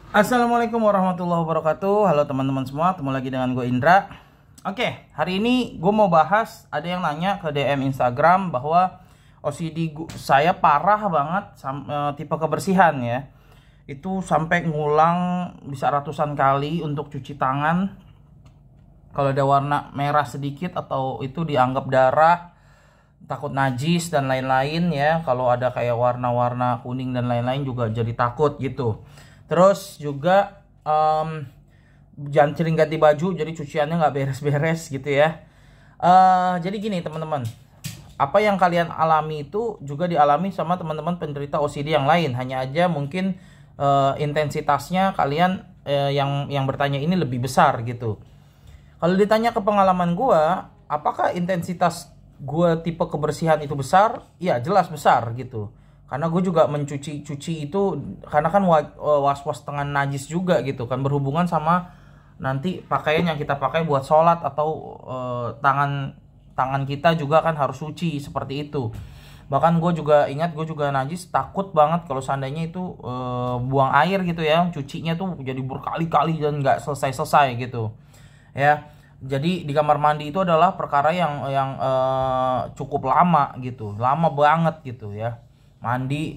Assalamualaikum warahmatullahi wabarakatuh. Halo teman-teman semua, ketemu lagi dengan gue Indra. Oke, hari ini gue mau bahas, ada yang nanya ke DM Instagram bahwa saya parah banget tipe kebersihan ya. Itu sampai ngulang bisa ratusan kali untuk cuci tangan. Kalau ada warna merah sedikit atau itu dianggap darah, takut najis dan lain-lain ya. Kalau ada kayak warna-warna kuning dan lain-lain juga jadi takut gitu. Terus juga jangan sering ganti baju, jadi cuciannya nggak beres-beres gitu ya. Jadi gini teman-teman, apa yang kalian alami itu juga dialami sama teman-teman penderita OCD yang lain. Hanya aja mungkin intensitasnya kalian yang bertanya ini lebih besar gitu. Kalau ditanya ke pengalaman gue, apakah intensitas gue tipe kebersihan itu besar? Ya jelas besar gitu. Karena gue juga mencuci itu karena kan was-was dengan najis juga gitu kan, berhubungan sama nanti pakaian yang kita pakai buat sholat atau tangan kita juga kan harus suci seperti itu. Bahkan gue juga ingat, gue juga najis, takut banget kalau seandainya itu buang air gitu ya, cucinya tuh jadi berkali-kali dan nggak selesai-selesai gitu ya. Jadi di kamar mandi itu adalah perkara yang cukup lama gitu, lama banget gitu ya. Mandi,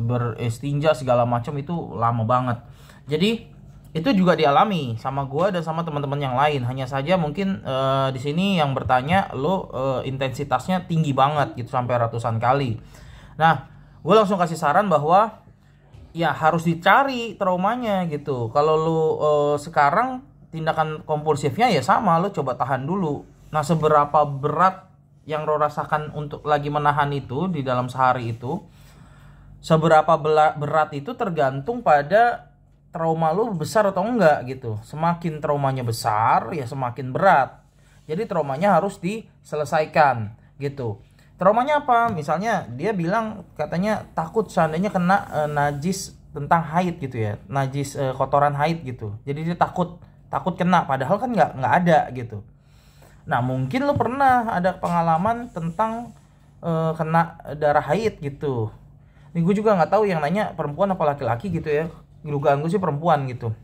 beristinja segala macam itu lama banget. Jadi itu juga dialami sama gue dan sama teman-teman yang lain. Hanya saja mungkin di sini yang bertanya lo intensitasnya tinggi banget gitu sampai ratusan kali. Nah, gue langsung kasih saran bahwa ya harus dicari traumanya gitu. Kalau lo sekarang tindakan kompulsifnya ya sama, lo coba tahan dulu. Nah, seberapa berat yang lo rasakan untuk lagi menahan itu di dalam sehari itu, seberapa berat itu tergantung pada trauma lo besar atau enggak gitu. Semakin traumanya besar ya semakin berat, jadi traumanya harus diselesaikan gitu. Traumanya apa? Misalnya dia bilang katanya takut seandainya kena najis tentang haid gitu ya, najis kotoran haid gitu, jadi dia takut kena, padahal kan nggak ada gitu. Nah mungkin lo pernah ada pengalaman tentang kena darah haid gitu. Ini gue juga nggak tahu yang nanya perempuan apa laki-laki gitu ya. Dugaan gue sih perempuan gitu.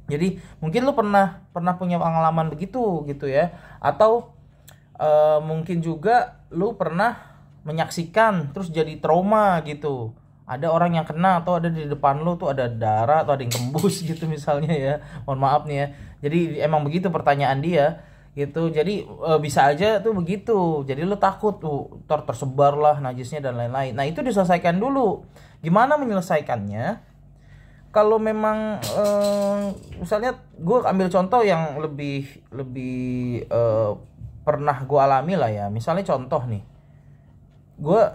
Jadi mungkin lo pernah punya pengalaman begitu gitu ya. Atau mungkin juga lo pernah menyaksikan terus jadi trauma gitu. Ada orang yang kena atau ada di depan lo tuh ada darah atau ada yang tembus gitu misalnya ya. Mohon maaf nih ya. Jadi emang begitu pertanyaan dia gitu. Jadi bisa aja tuh begitu, jadi lu takut tuh tersebar lah najisnya dan lain-lain. Nah itu diselesaikan dulu. Gimana menyelesaikannya? Kalau memang misalnya gue ambil contoh yang lebih pernah gue alami lah ya. Misalnya contoh nih,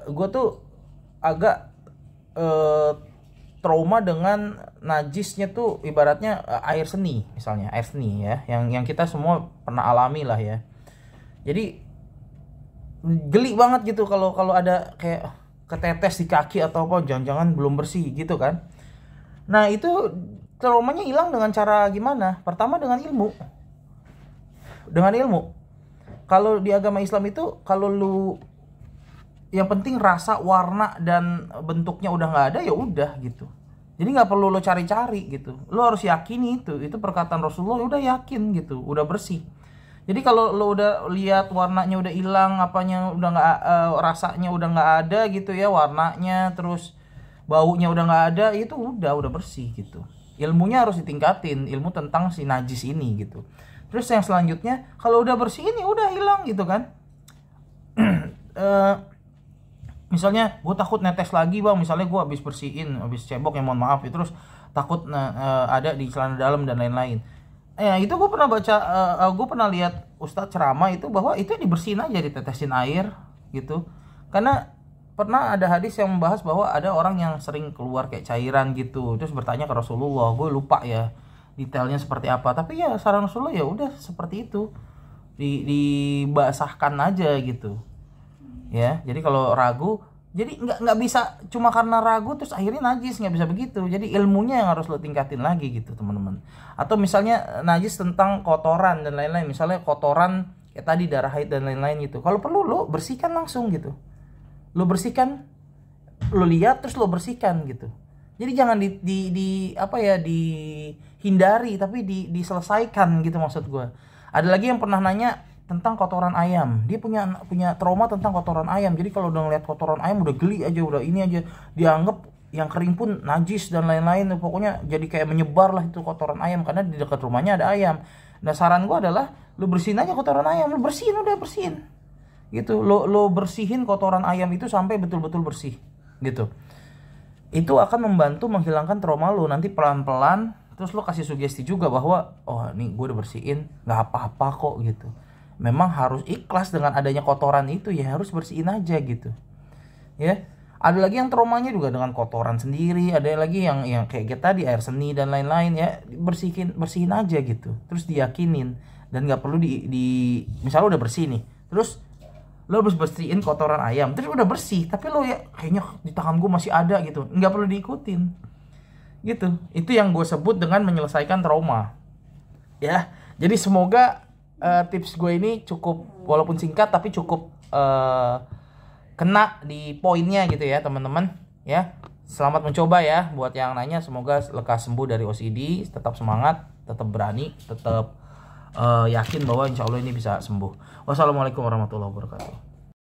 gue tuh agak trauma dengan najisnya tuh ibaratnya air seni, misalnya air seni ya, yang kita semua pernah alami lah ya. Jadi geli banget gitu kalau ada kayak ketetes di kaki atau apa, jangan-jangan belum bersih gitu kan. Nah itu traumanya hilang dengan cara gimana? Pertama dengan ilmu. Kalau di agama Islam itu kalau lu yang penting rasa, warna dan bentuknya udah nggak ada ya udah gitu. Jadi nggak perlu lo cari-cari gitu. Lo harus yakini itu perkataan Rasulullah, udah yakin gitu, udah bersih. Jadi kalau lo udah lihat warnanya udah hilang, apanya udah nggak, rasanya udah nggak ada gitu ya, warnanya terus baunya udah nggak ada, itu udah bersih gitu. Ilmunya harus ditingkatin, ilmu tentang si najis ini gitu. Terus yang selanjutnya kalau udah bersih ini udah hilang gitu kan. Misalnya gue takut netes lagi bang, misalnya gue habis cebok ya mohon maaf ya, terus takut ada di celana dalam dan lain-lain. Itu gue pernah baca, gue pernah lihat ustadz ceramah itu bahwa itu dibersihin aja, ditetesin air gitu. Karena pernah ada hadis yang membahas bahwa ada orang yang sering keluar kayak cairan gitu, terus bertanya ke Rasulullah, gue lupa ya detailnya seperti apa, tapi ya saran Rasulullah ya udah seperti itu, dibasahkan aja gitu. Ya jadi kalau ragu, jadi nggak bisa cuma karena ragu terus akhirnya najis, nggak bisa begitu. Jadi ilmunya yang harus lo tingkatin lagi gitu teman-teman. Atau misalnya najis tentang kotoran dan lain-lain, misalnya kotoran kayak tadi darah haid dan lain-lain gitu, kalau perlu lo bersihkan langsung gitu, lo bersihkan, lo lihat terus lo bersihkan gitu. Jadi jangan di apa ya, dihindari, tapi diselesaikan gitu maksud gue. Ada lagi yang pernah nanya tentang kotoran ayam. Dia punya trauma tentang kotoran ayam. Jadi kalau udah ngeliat kotoran ayam udah geli aja, udah ini aja, dianggap yang kering pun najis dan lain-lain. Pokoknya jadi kayak menyebar lah itu kotoran ayam karena di dekat rumahnya ada ayam. Nah saran gue adalah lu bersihin aja kotoran ayam, lu bersihin, udah bersihin gitu. Lo bersihin kotoran ayam itu sampai betul-betul bersih gitu. Itu akan membantu menghilangkan trauma lo. Nanti pelan-pelan terus lo kasih sugesti juga bahwa oh nih gue udah bersihin, nggak apa-apa kok gitu. Memang harus ikhlas dengan adanya kotoran itu, ya harus bersihin aja gitu ya. Ada lagi yang traumanya juga dengan kotoran sendiri, ada lagi yang kayak kita di air seni dan lain-lain ya. Bersihin aja gitu, terus diyakinin. Dan nggak perlu misalnya udah bersih nih, terus lo harus bersihin kotoran ayam, terus udah bersih tapi lo ya kayaknya di tangan gue masih ada gitu, nggak perlu diikutin gitu. Itu yang gue sebut dengan menyelesaikan trauma ya. Jadi semoga tips gue ini cukup, walaupun singkat tapi cukup kena di poinnya gitu ya teman-teman ya. Selamat mencoba ya buat yang nanya, semoga lekas sembuh dari OCD. Tetap semangat, tetap berani, tetap yakin bahwa insya Allah ini bisa sembuh. Wassalamualaikum warahmatullahi wabarakatuh.